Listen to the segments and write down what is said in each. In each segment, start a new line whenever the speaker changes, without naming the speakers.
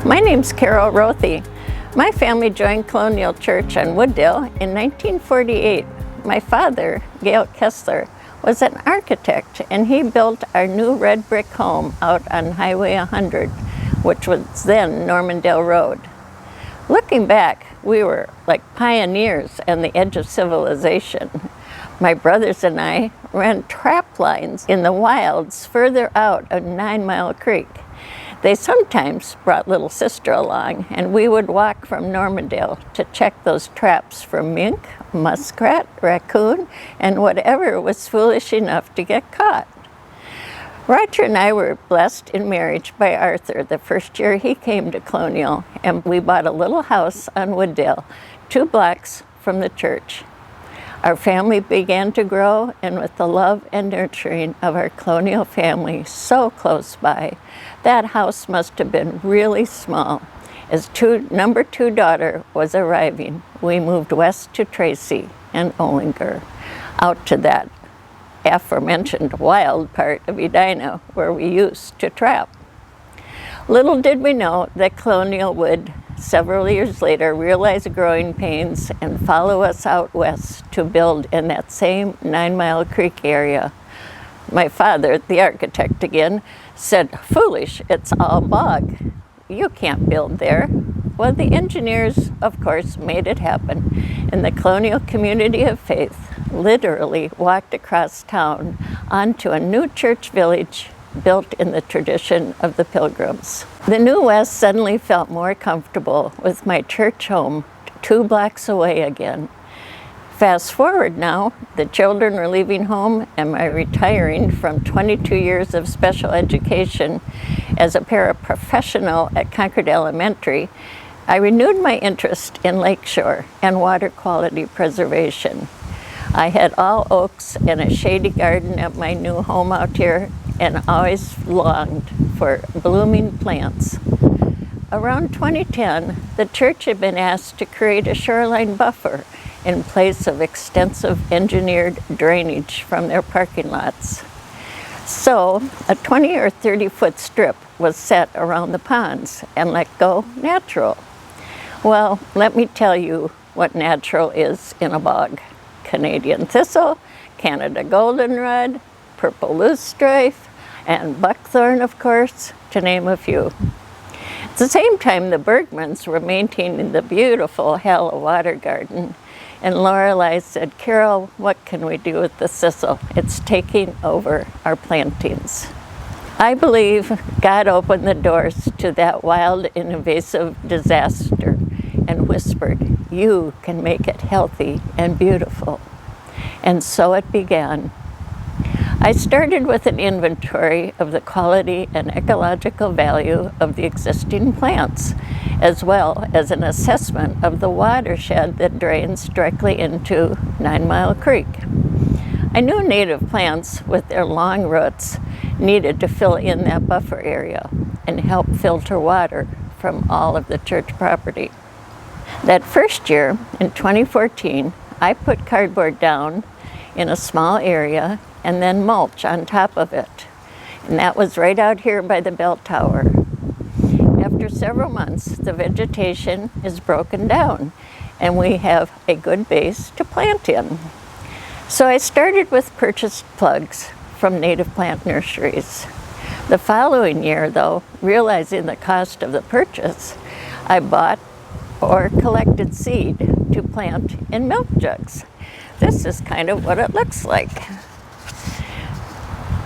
My name's Carol Rothy. My family joined Colonial Church on Wooddale in 1948. My father, Gail Kessler, was an architect, and he built our new red brick home out on Highway 100, which was then Normandale Road. Looking back, we were like pioneers on the edge of civilization. My brothers and I ran trap lines in the wilds further out of 9 Mile Creek. They sometimes brought little sister along, and we would walk from Normandale to check those traps for mink, muskrat, raccoon, and whatever was foolish enough to get caught. Roger and I were blessed in marriage by Arthur the first year he came to Colonial, and we bought a little house on Wooddale, 2 blocks from the church. Our family began to grow, and with the love and nurturing of our Colonial family so close by, that house must have been really small. As number 2 daughter was arriving, we moved west to Tracy and Olinger, out to that aforementioned wild part of Edina where we used to trap. Little did we know that Colonial would, several years later, realize growing pains and follow us out west to build in that same 9 Mile Creek area. My father, the architect again, said, "Foolish, it's all bog. You can't build there." Well, the engineers, of course, made it happen, and the Colonial community of faith literally walked across town onto a new church village built in the tradition of the Pilgrims. The New West suddenly felt more comfortable with my church home 2 blocks away again. Fast forward now, the children are leaving home and I'm retiring from 22 years of special education as a paraprofessional at Concord Elementary. I renewed my interest in lakeshore and water quality preservation. I had all oaks and a shady garden at my new home out here, and always longed for blooming plants. Around 2010, the church had been asked to create a shoreline buffer in place of extensive engineered drainage from their parking lots. So a 20 or 30-foot strip was set around the ponds and let go natural. Well, let me tell you what natural is in a bog. Canadian thistle, Canada goldenrod, purple loosestrife, and buckthorn, of course, to name a few. At the same time, the Bergmans were maintaining the beautiful Hella water garden, and Lorelei said, "Carol, what can we do with the thistle? It's taking over our plantings." I believe God opened the doors to that wild and invasive disaster and whispered, "You can make it healthy and beautiful." And so it began. I started with an inventory of the quality and ecological value of the existing plants, as well as an assessment of the watershed that drains directly into 9 Mile Creek. I knew native plants with their long roots needed to fill in that buffer area and help filter water from all of the church property. That first year, in 2014, I put cardboard down in a small area and then mulch on top of it. And that was right out here by the bell tower. After several months, the vegetation is broken down and we have a good base to plant in. So I started with purchased plugs from native plant nurseries. The following year, though, realizing the cost of the purchase, I bought or collected seed to plant in milk jugs. This is kind of what it looks like.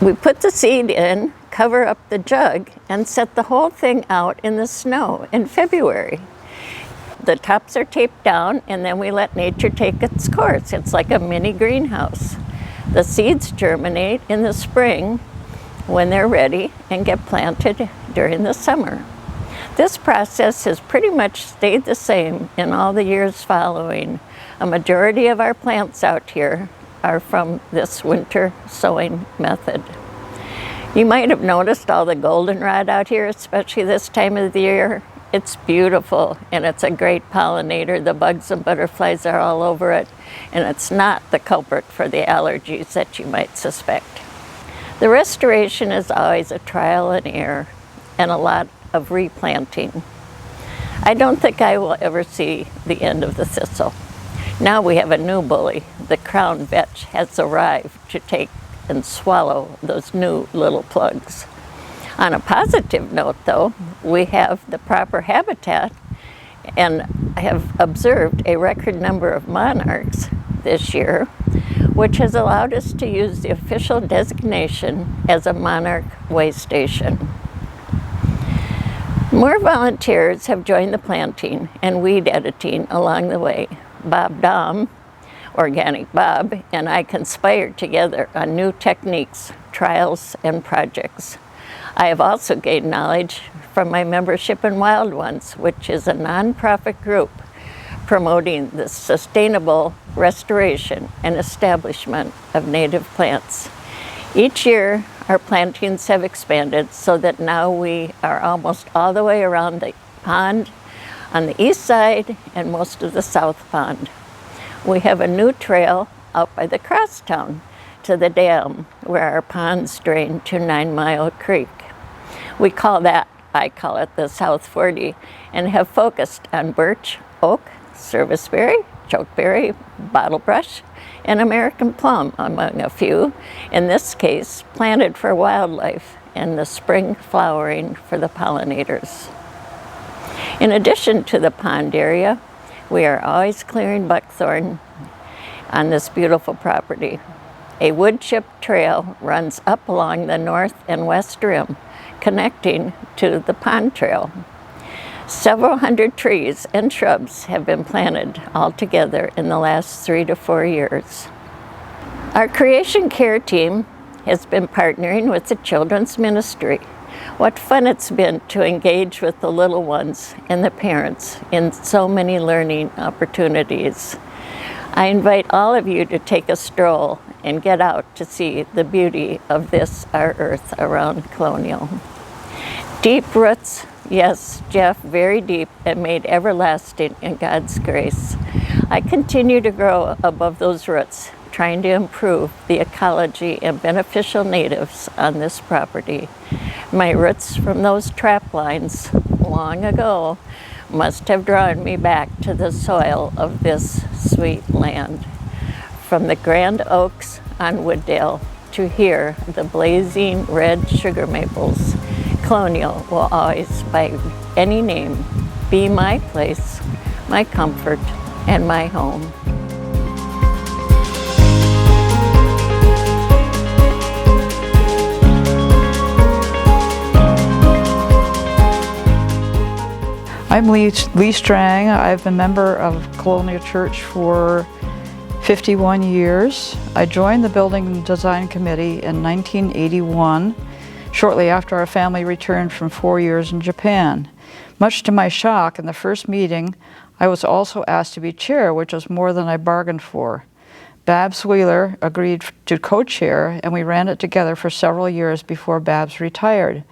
We put the seed in, cover up the jug, and set the whole thing out in the snow in February. The tops are taped down, and then we let nature take its course. It's like a mini greenhouse. The seeds germinate in the spring when they're ready and get planted during the summer. This process has pretty much stayed the same in all the years following. A majority of our plants out here are from this winter sowing method. You might have noticed all the goldenrod out here, especially this time of the year. It's beautiful, and it's a great pollinator. The bugs and butterflies are all over it, and it's not the culprit for the allergies that you might suspect. The restoration is always a trial and error and a lot of replanting. I don't think I will ever see the end of the thistle. Now we have a new bully. The crown vetch has arrived to take and swallow those new little plugs. On a positive note, though, we have the proper habitat and have observed a record number of monarchs this year, which has allowed us to use the official designation as a monarch way station. More volunteers have joined the planting and weed editing along the way. Bob Dahm, Organic Bob, and I conspired together on new techniques, trials, and projects. I have also gained knowledge from my membership in Wild Ones, which is a nonprofit group promoting the sustainable restoration and establishment of native plants. Each year, our plantings have expanded so that now we are almost all the way around the pond on the east side and most of the south pond. We have a new trail out by the crosstown to the dam where our ponds drain to 9 Mile Creek. I call it the South 40, and have focused on birch, oak, serviceberry, chokeberry, bottlebrush, and American plum, among a few, in this case planted for wildlife and the spring flowering for the pollinators. In addition to the pond area, we are always clearing buckthorn on this beautiful property. A wood chip trail runs up along the north and west rim, connecting to the pond trail. Several hundred trees and shrubs have been planted altogether in the last 3 to 4 years. Our creation care team has been partnering with the children's ministry. What fun it's been to engage with the little ones and the parents in so many learning opportunities. I invite all of you to take a stroll and get out to see the beauty of this, our earth around Colonial. Deep roots, yes, Jeff, very deep and made everlasting in God's grace. I continue to grow above those roots, trying to improve the ecology and beneficial natives on this property. My roots from those trap lines long ago must have drawn me back to the soil of this sweet land. From the grand oaks on Wooddale to here, the blazing red sugar maples, Colonial will always, by any name, be my place, my comfort, and my home.
I'm Lee Strang. I've been a member of Colonial Church for 51 years. I joined the Building and Design Committee in 1981, shortly after our family returned from 4 years in Japan. Much to my shock, in the first meeting, I was also asked to be chair, which was more than I bargained for. Babs Wheeler agreed to co-chair, and we ran it together for several years before Babs retired.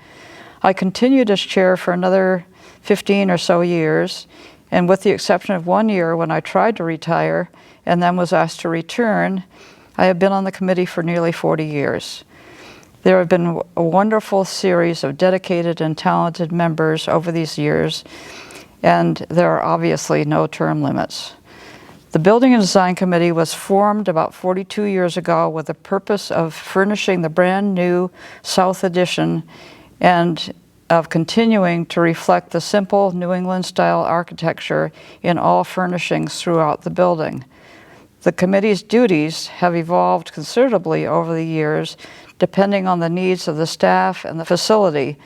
I continued as chair for another 15 or so years, and with the exception of 1 year when I tried to retire and then was asked to return, I have been on the committee for nearly 40 years. There have been a wonderful series of dedicated and talented members over these years, and there are obviously no term limits. The Building and Design Committee was formed about 42 years ago with the purpose of furnishing the brand new South Addition and of continuing to reflect the simple New England-style architecture in all furnishings throughout the building. The committee's duties have evolved considerably over the years, depending on the needs of the staff and the facility,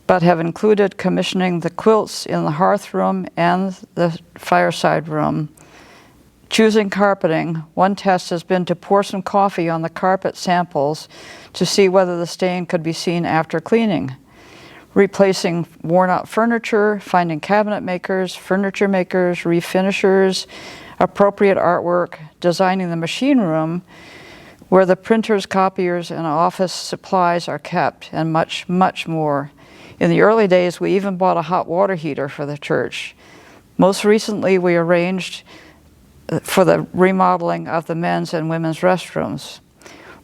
but have included commissioning the quilts in the hearth room and the fireside room. Choosing carpeting, one test has been to pour some coffee on the carpet samples to see whether the stain could be seen after cleaning. Replacing worn-out furniture, finding cabinet makers, furniture makers, refinishers, appropriate artwork, designing the machine room where the printers, copiers, and office supplies are kept, and much, much more. In the early days, we even bought a hot water heater for the church. Most recently, we arranged for the remodeling of the men's and women's restrooms.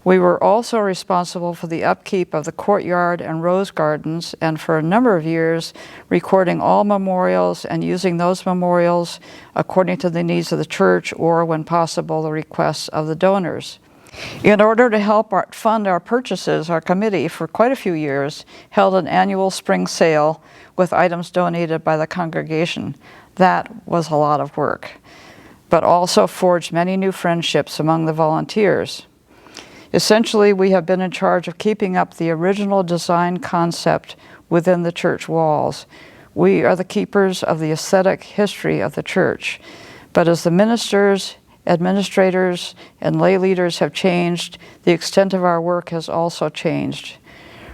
We were also responsible for the upkeep of the courtyard and rose gardens, and for a number of years recording all memorials and using those memorials according to the needs of the church or, when possible, the requests of the donors. In order to help fund our purchases, our committee for quite a few years held an annual spring sale with items donated by the congregation. That was a lot of work, but also forged many new friendships among the volunteers. Essentially, we have been in charge of keeping up the original design concept within the church walls. We are the keepers of the aesthetic history of the church. But as the ministers, administrators, and lay leaders have changed, the extent of our work has also changed.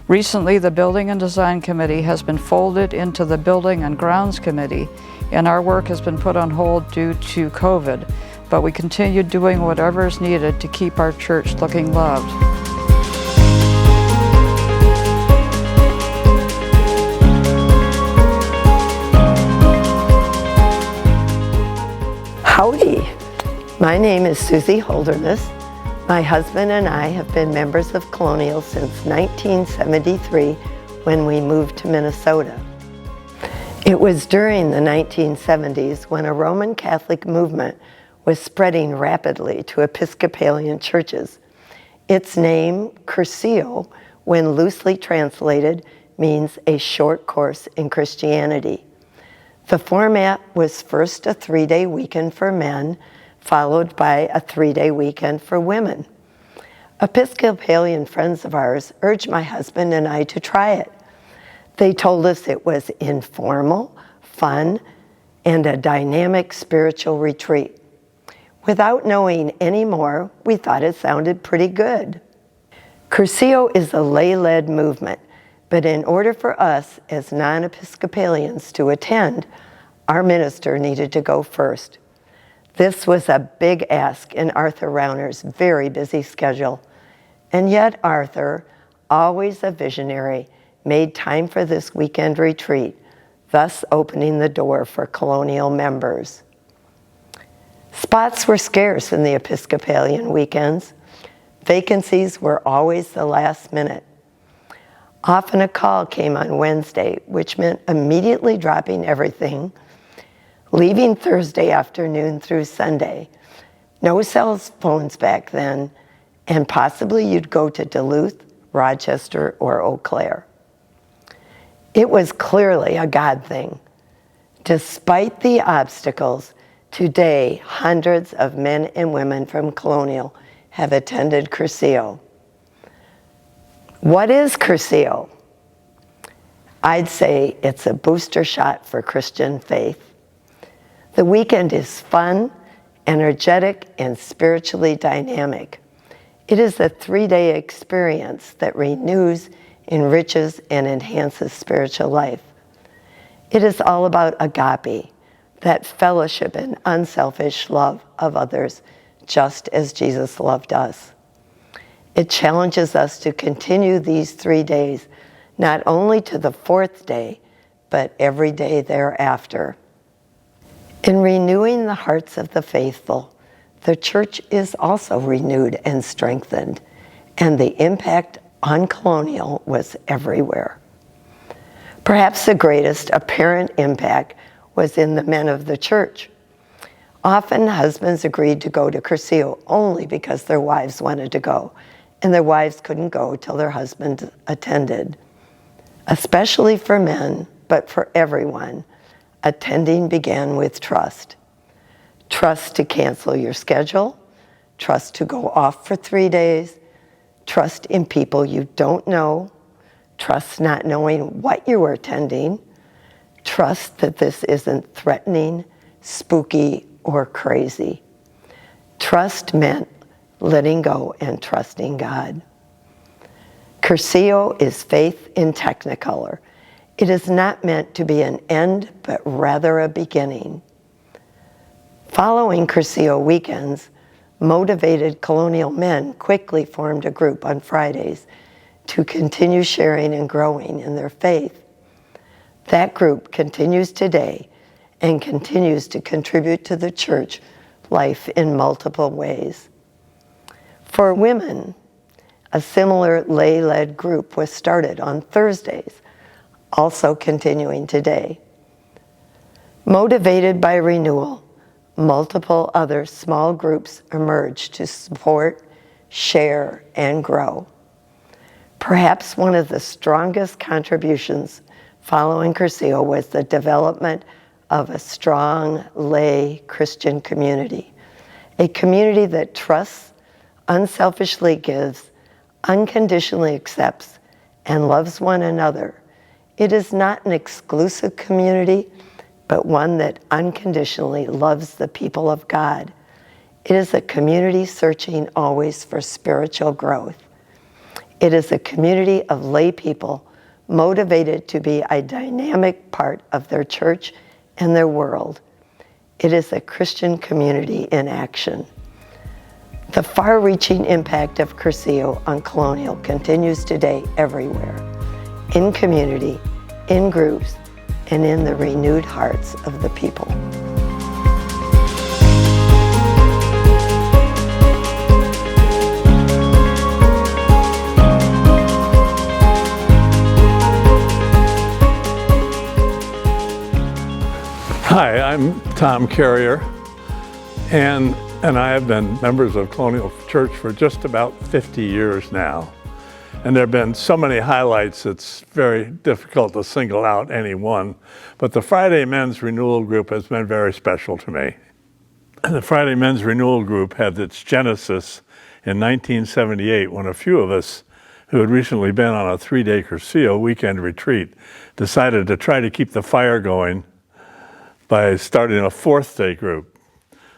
Recently, the Building and Design Committee has been folded into the Building and Grounds Committee, and our work has been put on hold due to COVID. But we continue doing whatever is needed to keep our church looking loved.
Howdy! My name is Susie Holderness. My husband and I have been members of Colonial since 1973 when we moved to Minnesota. It was during the 1970s when a Roman Catholic movement was spreading rapidly to Episcopalian churches. Its name, Curcio, when loosely translated, means a short course in Christianity. The format was first a 3-day weekend for men, followed by a 3-day weekend for women. Episcopalian friends of ours urged my husband and I to try it. They told us it was informal, fun, and a dynamic spiritual retreat. Without knowing any more, we thought it sounded pretty good. Curcio is a lay-led movement, but in order for us as non-Episcopalians to attend, our minister needed to go first. This was a big ask in Arthur Rauner's very busy schedule, and yet Arthur, always a visionary, made time for this weekend retreat, thus opening the door for Colonial members. Spots were scarce in the Episcopalian weekends. Vacancies were always the last minute. Often a call came on Wednesday, which meant immediately dropping everything, leaving Thursday afternoon through Sunday. No cell phones back then, and possibly you'd go to Duluth, Rochester, or Eau Claire. It was clearly a God thing. Despite the obstacles, today, hundreds of men and women from Colonial have attended Curcio. What is Curcio? I'd say it's a booster shot for Christian faith. The weekend is fun, energetic, and spiritually dynamic. It is a 3-day experience that renews, enriches, and enhances spiritual life. It is all about agape, that fellowship and unselfish love of others, just as Jesus loved us. It challenges us to continue these 3 days, not only to the 4th day, but every day thereafter. In renewing the hearts of the faithful, the church is also renewed and strengthened, and the impact on Colonial was everywhere. Perhaps the greatest apparent impact was in the men of the church. Often husbands agreed to go to Curcio only because their wives wanted to go, and their wives couldn't go till their husband attended. Especially for men, but for everyone, attending began with trust. Trust to cancel your schedule, trust to go off for 3 days, trust in people you don't know, trust not knowing what you were attending, trust that this isn't threatening, spooky, or crazy. Trust meant letting go and trusting God. Curcio is faith in technicolor. It is not meant to be an end, but rather a beginning. Following Curcio weekends, motivated Colonial men quickly formed a group on Fridays to continue sharing and growing in their faith. That group continues today and continues to contribute to the church life in multiple ways. For women, A similar lay-led group was started on Thursdays, also continuing today. Motivated by renewal, multiple other small groups emerged to support, share, and grow. Perhaps one of the strongest contributions following Cursillo was the development of a strong lay Christian community, a community that trusts, unselfishly gives, unconditionally accepts, and loves one another. It is not an exclusive community, but one that unconditionally loves the people of God. It is a community searching always for spiritual growth. It is a community of lay people motivated to be a dynamic part of their church and their world. It is a Christian community in action. The far-reaching impact of Cursillo on Colonial continues today everywhere, in community, in groups, and in the renewed hearts of the people.
Hi, I'm Tom Carrier, and I have been members of Colonial Church for just about 50 years now. And there have been so many highlights, it's very difficult to single out any one. But the Friday Men's Renewal Group has been very special to me. The Friday Men's Renewal Group had its genesis in 1978 when a few of us who had recently been on a 3-day Cursillo weekend retreat decided to try to keep the fire going by starting a 4th-day group.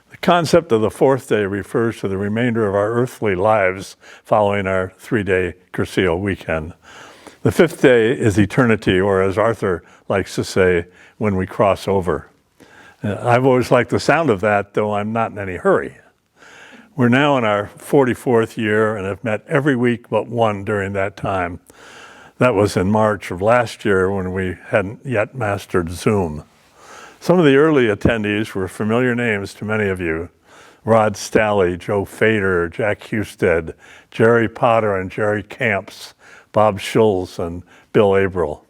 The concept of the 4th day refers to the remainder of our earthly lives following our 3-day Cursillo weekend. The 5th day is eternity, or as Arthur likes to say, when we cross over. I've always liked the sound of that, though I'm not in any hurry. We're now in our 44th year and have met every week but one during that time. That was in March of last year when we hadn't yet mastered Zoom. Some of the early attendees were familiar names to many of you. Rod Stalley, Joe Fader, Jack Husted, Jerry Potter and Jerry Camps, Bob Schulz and Bill Averill.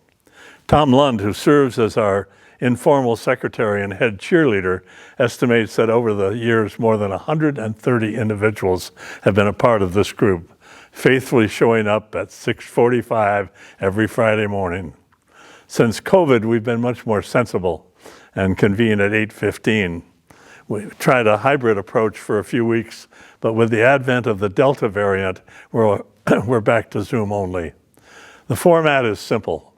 Tom Lund, who serves as our informal secretary and head cheerleader, estimates that over the years more than 130 individuals have been a part of this group, faithfully showing up at 6:45 every Friday morning. Since COVID, we've been much more sensible and convene at 8:15. We tried a hybrid approach for a few weeks, but with the advent of the Delta variant, we're back to Zoom only. The format is simple.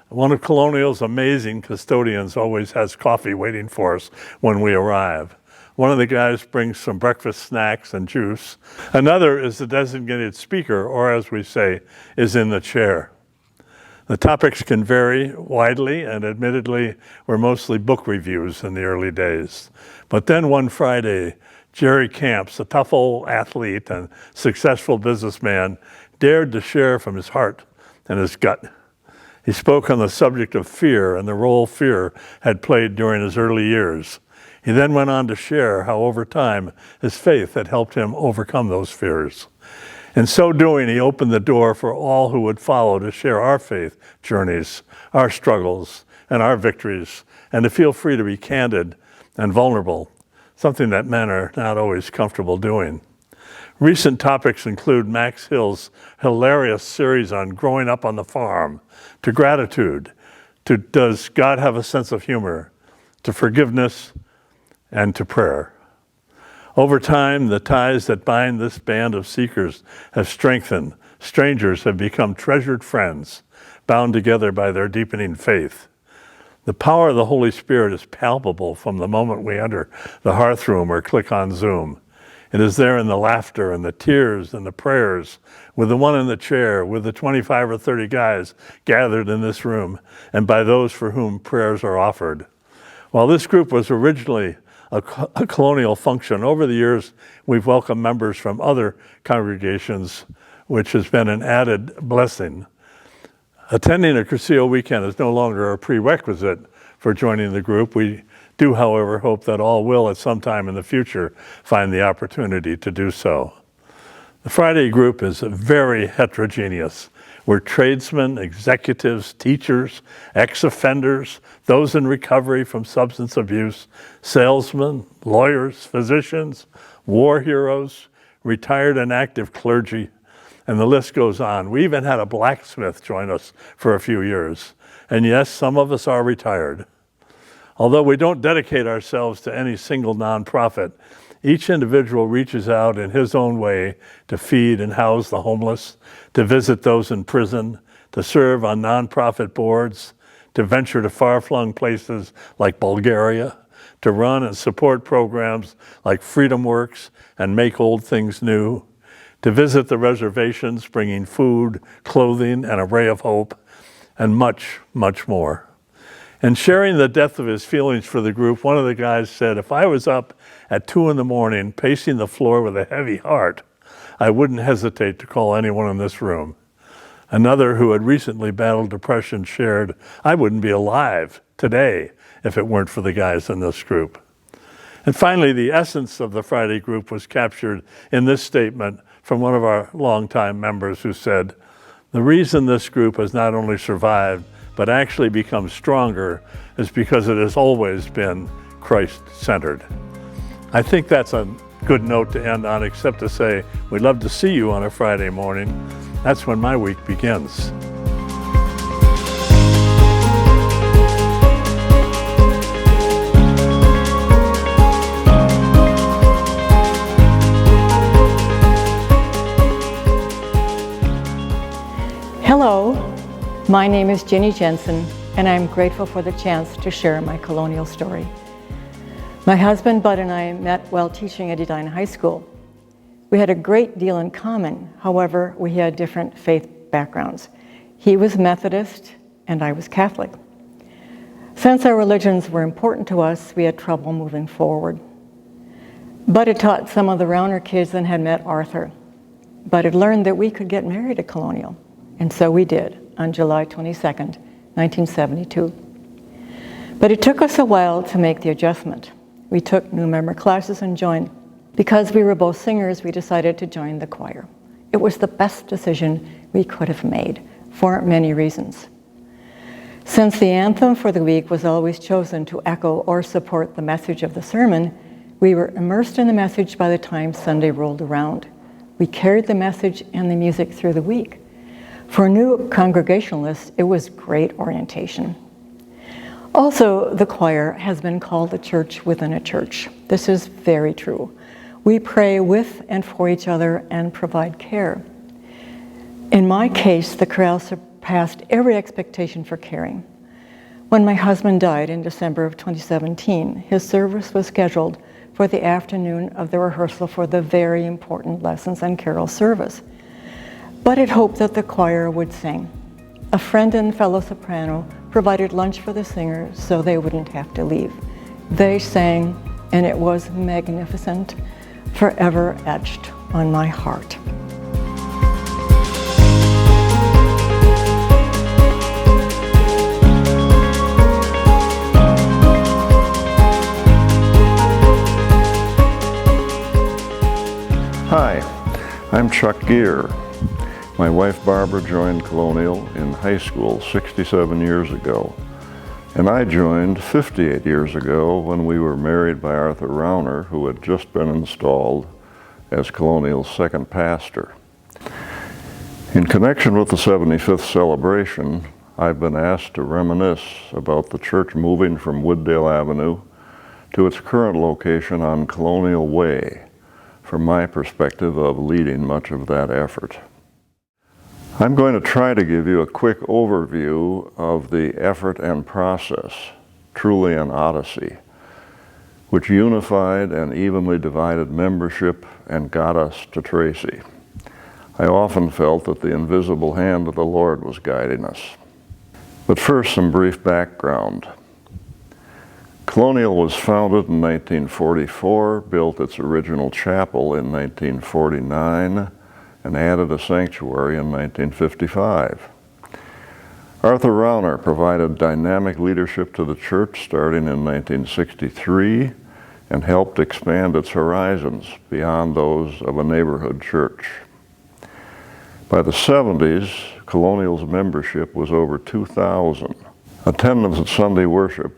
One of Colonial's amazing custodians always has coffee waiting for us when we arrive. One of the guys brings some breakfast snacks and juice. Another is the designated speaker, or as we say, is in the chair. The topics can vary widely, and admittedly, were mostly book reviews in the early days. But then one Friday, Jerry Camps, a tough old athlete and successful businessman, dared to share from his heart and his gut. He spoke on the subject of fear and the role fear had played during his early years. He then went on to share how over time his faith had helped him overcome those fears. In so doing, he opened the door for all who would follow to share our faith journeys, our struggles, and our victories, and to feel free to be candid and vulnerable, something that men are not always comfortable doing. Recent topics include Max Hill's hilarious series on growing up on the farm, to gratitude, to does God have a sense of humor, to forgiveness, and to prayer. Over time, the ties that bind this band of seekers have strengthened. Strangers have become treasured friends, bound together by their deepening faith. The power of the Holy Spirit is palpable from the moment we enter the hearth room or click on Zoom. It is there in the laughter and the tears and the prayers, with the one in the chair, with the 25 or 30 guys gathered in this room, and by those for whom prayers are offered. While this group was originally a colonial function, over the years we've welcomed members from other congregations, which has been an added blessing. Attending a Cursillo weekend is no longer a prerequisite for joining the group. We do, however, hope that all will at some time in the future find the opportunity to do so. The Friday group is very heterogeneous. We're tradesmen, executives, teachers, ex-offenders, those in recovery from substance abuse, salesmen, lawyers, physicians, war heroes, retired and active clergy, and the list goes on. We even had a blacksmith join us for a few years. And yes, some of us are retired. Although we don't dedicate ourselves to any single nonprofit, each individual reaches out in his own way to feed and house the homeless, to visit those in prison, to serve on nonprofit boards, to venture to far-flung places like Bulgaria, to run and support programs like Freedom Works and Make Old Things New, to visit the reservations bringing food, clothing, and a ray of hope, and much, much more. And sharing the depth of his feelings for the group, one of the guys said, if I was up at 2 a.m. pacing the floor with a heavy heart, I wouldn't hesitate to call anyone in this room. Another who had recently battled depression shared, I wouldn't be alive today if it weren't for the guys in this group. And finally, the essence of the Friday group was captured in this statement from one of our longtime members who said, the reason this group has not only survived, but actually become stronger is because it has always been Christ-centered. I think that's a good note to end on, except to say we'd love to see you on a Friday morning. That's when my week begins.
Hello, my name is Jensen, and I'm grateful for the chance to share my colonial story. My husband Bud and I met while teaching at Edina High School. We had a great deal in common, however, we had different faith backgrounds. He was Methodist, and I was Catholic. Since our religions were important to us, we had trouble moving forward. Bud had taught some of the Rauner kids and had met Arthur. Bud had learned that we could get married at Colonial. And so we did, on July 22nd, 1972. But it took us a while to make the adjustment. We took new member classes and joined. Because we were both singers, we decided to join the choir. It was the best decision we could have made, for many reasons. Since the anthem for the week was always chosen to echo or support the message of the sermon, we were immersed in the message by the time Sunday rolled around. We carried the message and the music through the week. For new Congregationalists, it was great orientation. Also, the choir has been called a church within a church. This is very true. We pray with and for each other and provide care. In my case, the chorale surpassed every expectation for caring. When my husband died in December of 2017, his service was scheduled for the afternoon of the rehearsal for the very important lessons and carol service. But it hoped that the choir would sing. A friend and fellow soprano provided lunch for the singers so they wouldn't have to leave. They sang, and it was magnificent, forever etched on my heart.
Hi, I'm Chuck Geer. My wife Barbara joined Colonial in high school 67 years ago, and I joined 58 years ago when we were married by Arthur Rauner, who had just been installed as Colonial's second pastor. In connection with the 75th celebration, I've been asked to reminisce about the church moving from Wooddale Avenue to its current location on Colonial Way, from my perspective of leading much of that effort. I'm going to try to give you a quick overview of the effort and process, truly an odyssey, which unified and evenly divided membership and got us to Tracy. I often felt that the invisible hand of the Lord was guiding us. But first, some brief background. Colonial was founded in 1944, built its original chapel in 1949, and added a sanctuary in 1955. Arthur Rauner provided dynamic leadership to the church starting in 1963 and helped expand its horizons beyond those of a neighborhood church. By the 70s, Colonial's membership was over 2,000. Attendance at Sunday worship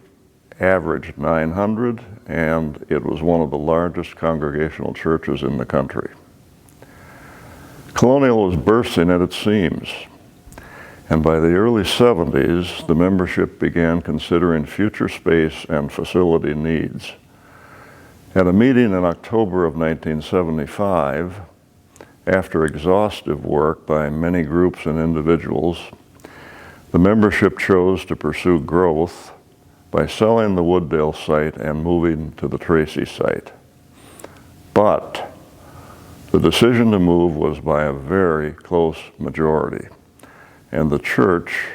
averaged 900, and it was one of the largest congregational churches in the country. Colonial was bursting at its seams, and by the early 70s, the membership began considering future space and facility needs. At a meeting in October of 1975, after exhaustive work by many groups and individuals, the membership chose to pursue growth by selling the Wooddale site and moving to the Tracy site. But the decision to move was by a very close majority, and the church,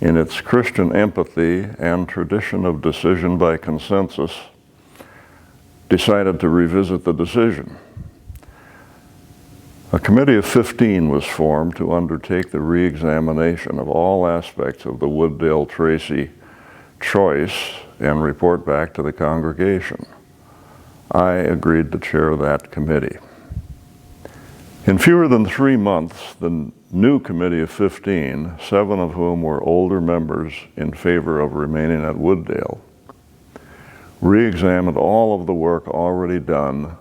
in its Christian empathy and tradition of decision by consensus, decided to revisit the decision. A committee of 15 was formed to undertake the re-examination of all aspects of the Wooddale-Tracy choice and report back to the congregation. I agreed to chair that committee. In fewer than 3 months, the new committee of 15, 7 of whom were older members in favor of remaining at Wooddale, re-examined all of the work already done,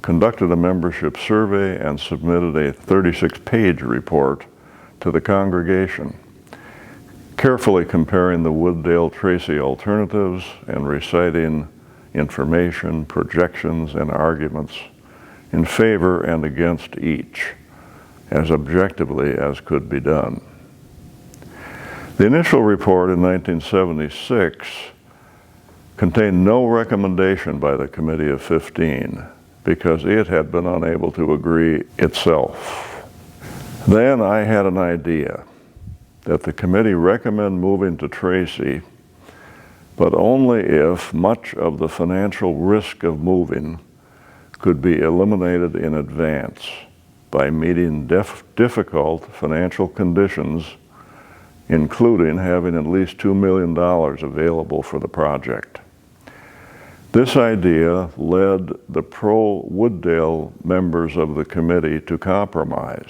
conducted a membership survey, and submitted a 36-page report to the congregation, carefully comparing the Wooddale-Tracy alternatives and reciting information, projections, and arguments in favor and against each, as objectively as could be done. The initial report in 1976 contained no recommendation by the Committee of 15 because it had been unable to agree itself. Then I had an idea that the committee recommend moving to Tracy, but only if much of the financial risk of moving could be eliminated in advance by meeting difficult financial conditions, including having at least $2 million available for the project. This idea led the pro-Wooddale members of the committee to compromise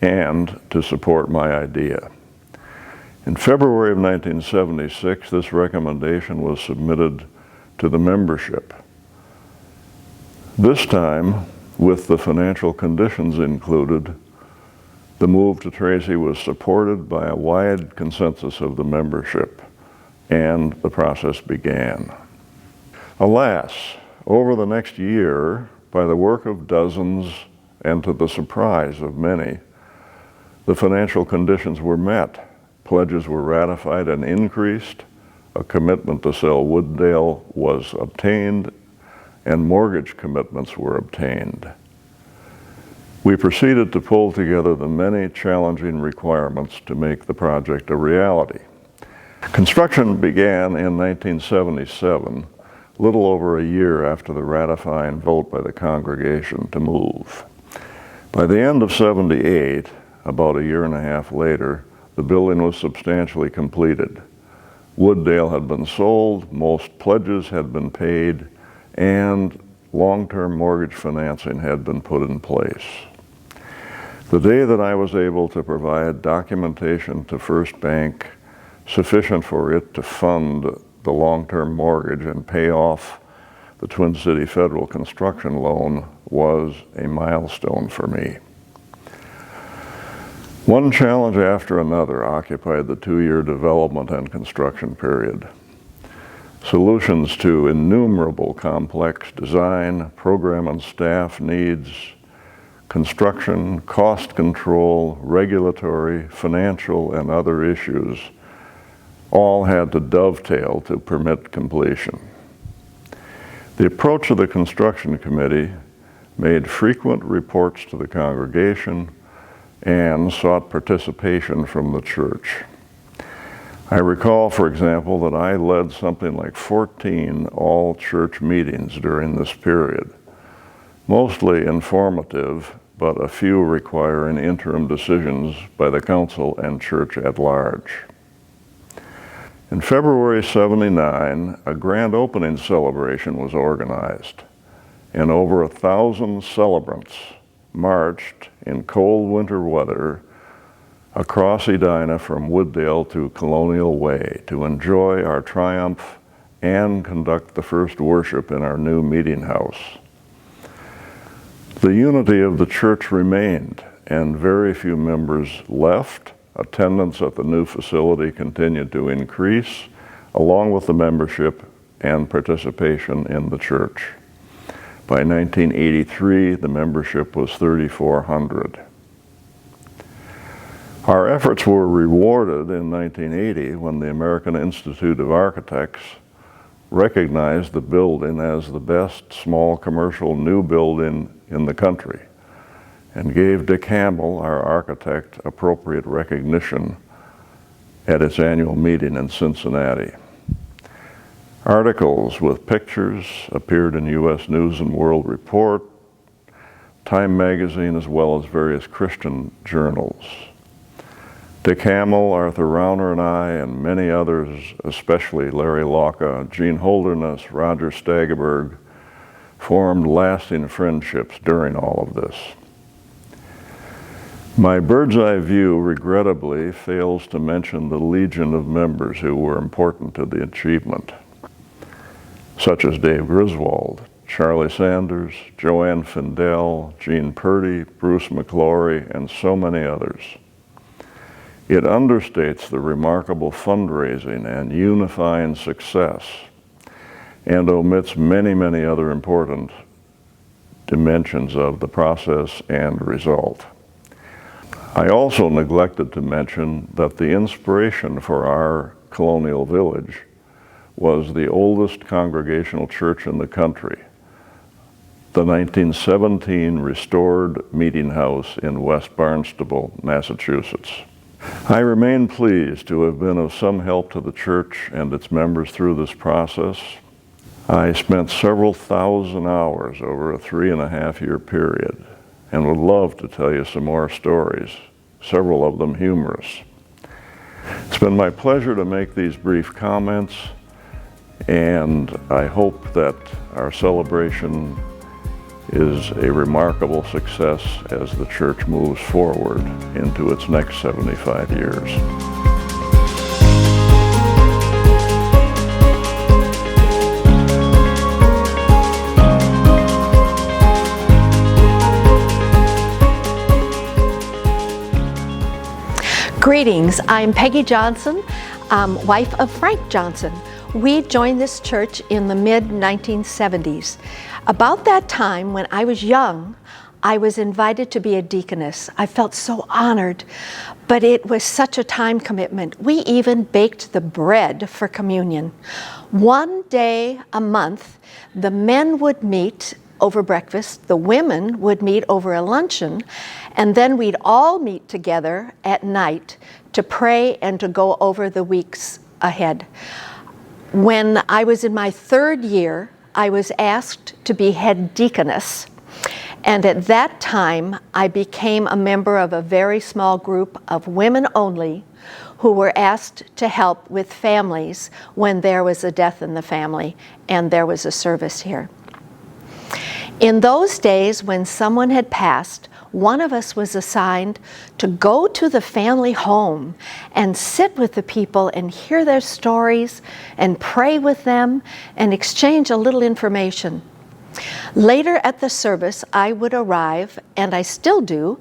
and to support my idea. In February of 1976, this recommendation was submitted to the membership. This time, with the financial conditions included, the move to Tracy was supported by a wide consensus of the membership, and the process began. Alas, over the next year, by the work of dozens and to the surprise of many, the financial conditions were met. Pledges were ratified and increased, a commitment to sell Wooddale was obtained, and mortgage commitments were obtained. We proceeded to pull together the many challenging requirements to make the project a reality. Construction began in 1977, little over a year after the ratifying vote by the congregation to move. By the end of '78, about a year and a half later, the building was substantially completed. Wooddale had been sold, most pledges had been paid, and long-term mortgage financing had been put in place. The day that I was able to provide documentation to First Bank sufficient for it to fund the long-term mortgage and pay off the Twin City Federal construction loan was a milestone for me. One challenge after another occupied the 2-year development and construction period. Solutions to innumerable complex design, program and staff needs, construction, cost control, regulatory, financial, and other issues all had to dovetail to permit completion. The approach of the construction committee made frequent reports to the congregation and sought participation from the church. I recall, for example, that I led something like 14 all-church meetings during this period, mostly informative, but a few requiring interim decisions by the council and church at large. In February '79, a grand opening celebration was organized, and over 1,000 celebrants, marched in cold winter weather across Edina from Wooddale to Colonial Way to enjoy our triumph and conduct the first worship in our new meeting house. The unity of the church remained, and very few members left. Attendance at the new facility continued to increase, along with the membership and participation in the church. By 1983, the membership was 3,400. Our efforts were rewarded in 1980 when the American Institute of Architects recognized the building as the best small commercial new building in the country and gave Dick Campbell, our architect, appropriate recognition at its annual meeting in Cincinnati. Articles with pictures appeared in U.S. News and World Report, Time magazine, as well as various Christian journals. Dick Hamill, Arthur Rauner, and I, and many others, especially Larry Locke, Gene Holderness, Roger Stageberg, formed lasting friendships during all of this. My bird's eye view, regrettably, fails to mention the legion of members who were important to the achievement, such as Dave Griswold, Charlie Sanders, Joanne Findell, Gene Purdy, Bruce McClory, and so many others. It understates the remarkable fundraising and unifying success and omits many, many other important dimensions of the process and result. I also neglected to mention that the inspiration for our colonial village was the oldest congregational church in the country, the 1917 restored meeting house in West Barnstable, Massachusetts. I remain pleased to have been of some help to the church and its members through this process. I spent several thousand hours over a 3.5-year period and would love to tell you some more stories, several of them humorous. It's been my pleasure to make these brief comments, and I hope that our celebration is a remarkable success as the church moves forward into its next 75 years.
Greetings, I'm Peggy Johnson, wife of Frank Johnson. We joined this church in the mid-1970s. About that time, when I was young, I was invited to be a deaconess. I felt so honored, but it was such a time commitment. We even baked the bread for communion. One day a month, the men would meet over breakfast, the women would meet over a luncheon, and then we'd all meet together at night to pray and to go over the weeks ahead. When I was in my 3rd year, I was asked to be head deaconess, and at that time I became a member of a very small group of women only who were asked to help with families when there was a death in the family and there was a service here. In those days, when someone had passed, one of us was assigned to go to the family home and sit with the people and hear their stories and pray with them and exchange a little information. Later at the service, I would arrive, and I still do,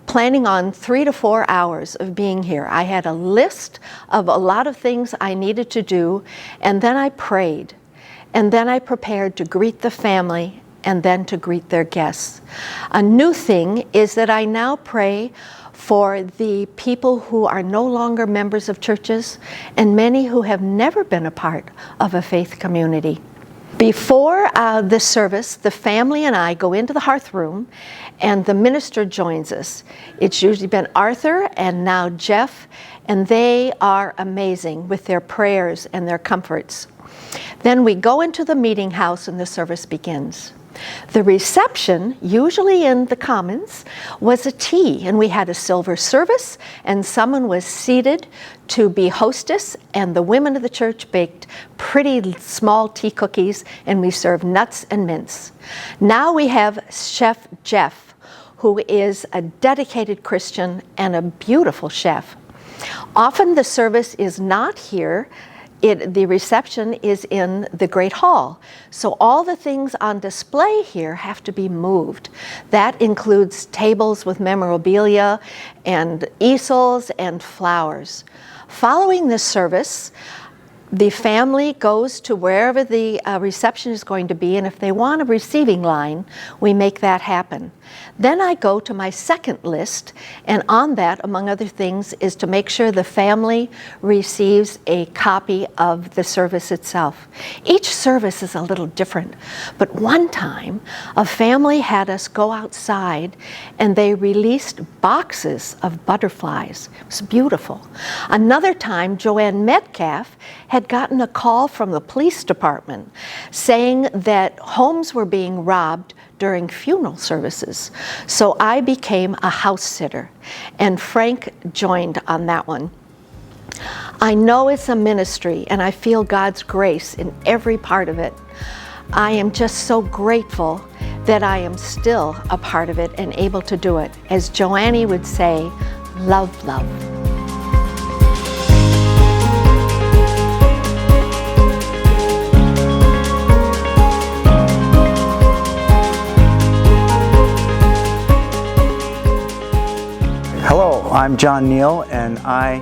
planning on 3 to 4 hours of being here. I had a list of a lot of things I needed to do, and then I prayed, and then I prepared to greet the family and then to greet their guests. A new thing is that I now pray for the people who are no longer members of churches and many who have never been a part of a faith community. Before this service, the family and I go into the hearth room and the minister joins us. It's usually been Arthur and now Jeff, and they are amazing with their prayers and their comforts. Then we go into the meeting house and the service begins. The reception, usually in the Commons, was a tea, and we had a silver service, and someone was seated to be hostess, and the women of the church baked pretty small tea cookies, and we served nuts and mince. Now we have Chef Jeff, who is a dedicated Christian and a beautiful chef. Often the service is not here. The reception is in the Great Hall. So all the things on display here have to be moved. That includes tables with memorabilia and easels and flowers. Following this service, the family goes to wherever the reception is going to be, and if they want a receiving line, we make that happen. Then I go to my second list, and on that, among other things, is to make sure the family receives a copy of the service itself. Each service is a little different, but one time, a family had us go outside, and they released boxes of butterflies. It was beautiful. Another time, Joanne Metcalf had gotten a call from the police department saying that homes were being robbed during funeral services. So I became a house sitter, and Frank joined on that one. I know it's a ministry, and I feel God's grace in every part of it. I am just so grateful that I am still a part of it and able to do it. As Joannie would say, love, love.
Hello, I'm John Neal, and I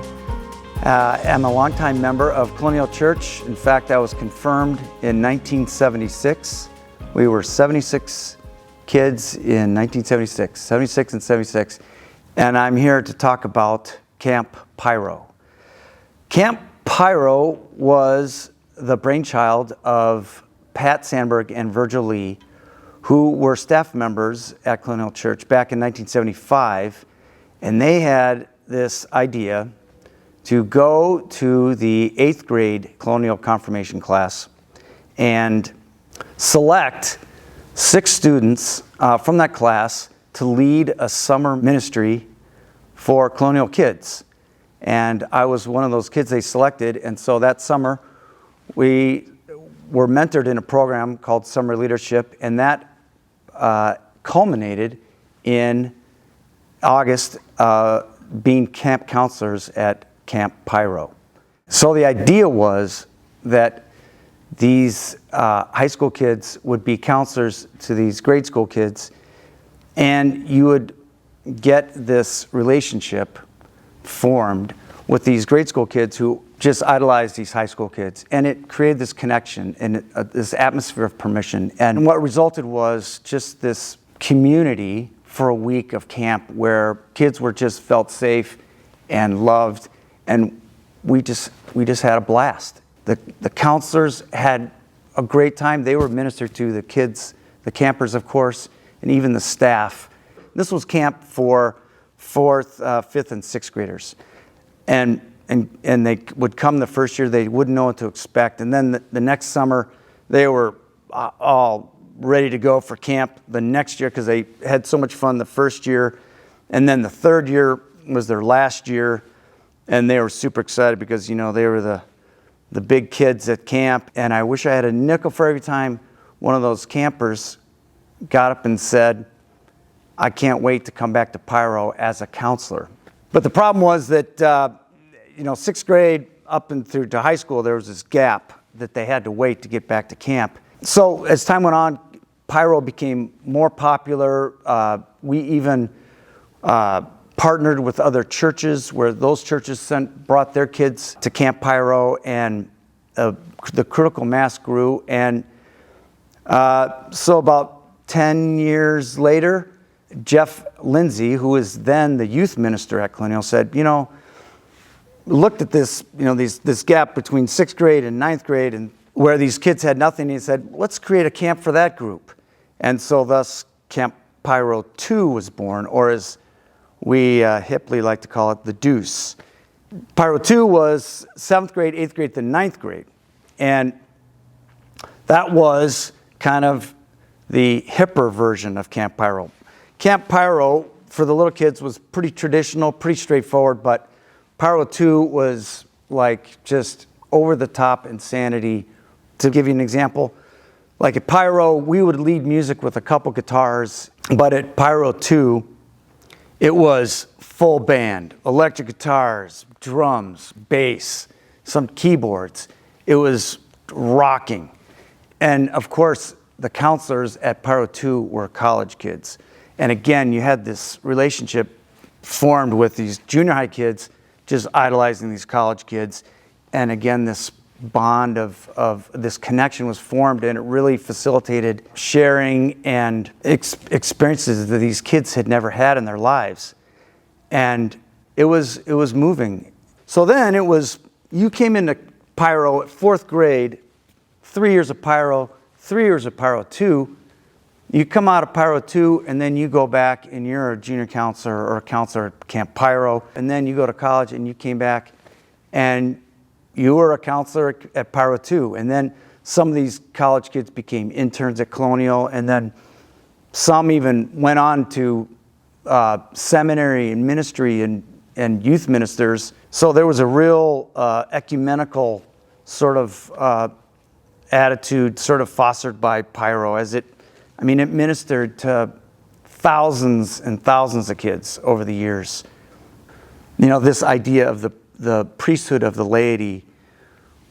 am a longtime member of Colonial Church. In fact, I was confirmed in 1976. We were 76 kids in 1976, 76 and 76, and I'm here to talk about Camp Pyro. Camp Pyro was the brainchild of Pat Sandberg and Virgil Lee, who were staff members at Colonial Church back in 1975. And they had this idea to go to the 8th grade Colonial confirmation class and select 6 students from that class to lead a summer ministry for Colonial kids. And I was one of those kids they selected, and so that summer we were mentored in a program called Summer Leadership, and that culminated in August being camp counselors at Camp Pyro. So the idea was that these high school kids would be counselors to these grade school kids, and you would get this relationship formed with these grade school kids who just idolized these high school kids, and it created this connection and this atmosphere of permission. And what resulted was just this community for a week of camp where kids were just felt safe and loved, and we just had a blast. The counselors had a great time. They were ministered to, the kids, the campers, of course, and even the staff. This was camp for 4th, 5th, and 6th graders, and they would come the first year. They wouldn't know what to expect, and then the next summer they were all ready to go for camp the next year because they had so much fun the first year. And then the 3rd year was their last year, and they were super excited because, you know, they were the big kids at camp. And I wish I had a nickel for every time one of those campers got up and said, I can't wait to come back to Pyro as a counselor. But the problem was that, 6th grade up and through to high school, there was this gap that they had to wait to get back to camp. So as time went on, Pyro became more popular. We even partnered with other churches where those churches brought their kids to Camp Pyro, and the critical mass grew. And so about 10 years later, Jeff Lindsay, who was then the youth minister at Colonial, said, looked at this, this gap between 6th grade and 9th grade, and where these kids had nothing. He said, let's create a camp for that group. And so thus Camp Pyro 2 was born, or as we hiply like to call it, the Deuce. Pyro 2 was 7th grade, 8th grade to 9th grade. And that was kind of the hipper version of Camp Pyro. Camp Pyro for the little kids was pretty traditional, pretty straightforward, but Pyro 2 was like just over the top insanity. To give you an example, like at Pyro, we would lead music with a couple guitars, But at Pyro 2, it was full band, electric guitars, drums, bass, some keyboards. It was rocking. And of course, the counselors at Pyro 2 were college kids. And again, you had this relationship formed with these junior high kids, just idolizing these college kids. And again, this bond of this connection was formed, and it really facilitated sharing and experiences that these kids had never had in their lives. And it was moving. So then it was, you came into Pyro at 4th grade, 3 years of Pyro, 3 years of Pyro 2. You come out of Pyro 2, and then you go back and you're a junior counselor or a counselor at Camp Pyro. And then you go to college and you came back and you were a counselor at Pyro 2. And then some of these college kids became interns at Colonial, and then some even went on to seminary and ministry and youth ministers. So there was a real ecumenical sort of attitude sort of fostered by Pyro as it ministered to thousands and thousands of kids over the years. You know, this idea of the priesthood of the laity,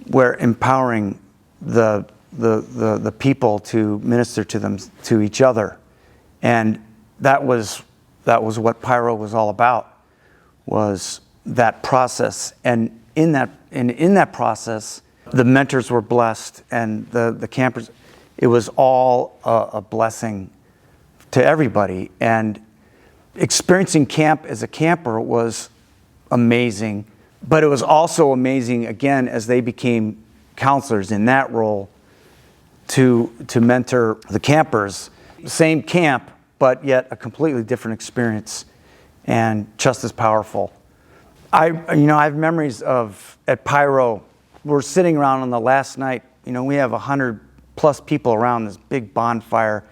where empowering the people to minister to them, to each other. And that was what Pyro was all about, was that process. And in that process, the mentors were blessed, and the campers. It was all a blessing to everybody. And experiencing camp as a camper was amazing, but it was also amazing, again, as they became counselors in that role to mentor the campers. Same camp, but yet a completely different experience, and just as powerful. I have memories of at Pyro, we're sitting around on the last night, we have 100+ people around this big bonfire,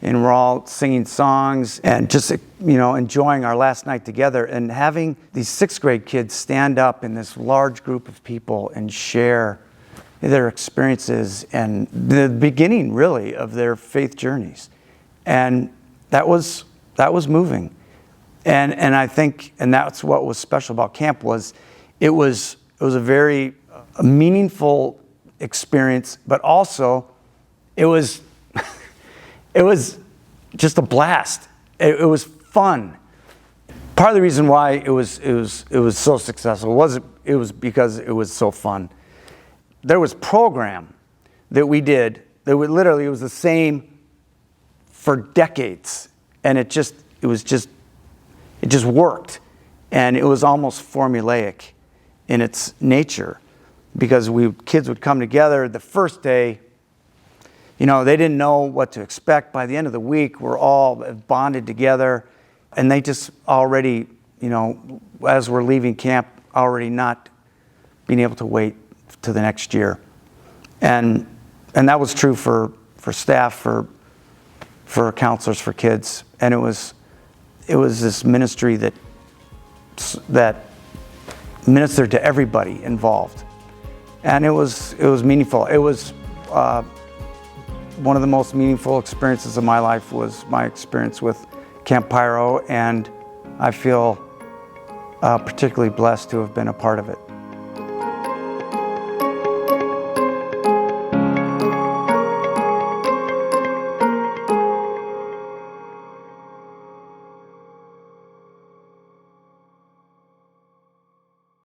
and we're all singing songs and just enjoying our last night together, and having these 6th grade kids stand up in this large group of people and share their experiences and the beginning really of their faith journeys. And that was moving. And I think, and that's what was special about camp, was it was a very meaningful experience, but also it was just a blast. It was fun. Part of the reason why it was so successful was because it was so fun. There was program that we did that it was the same for decades, and it just worked, and it was almost formulaic in its nature, because kids would come together the first day. They didn't know what to expect. By the end of the week, we're all bonded together, and they just already, as we're leaving camp, already not being able to wait to the next year. And that was true for staff, for counselors, for kids. And it was this ministry that ministered to everybody involved. And it was meaningful. It was one of the most meaningful experiences of my life was my experience with Camp Pyro, and I feel particularly blessed to have been a part of it.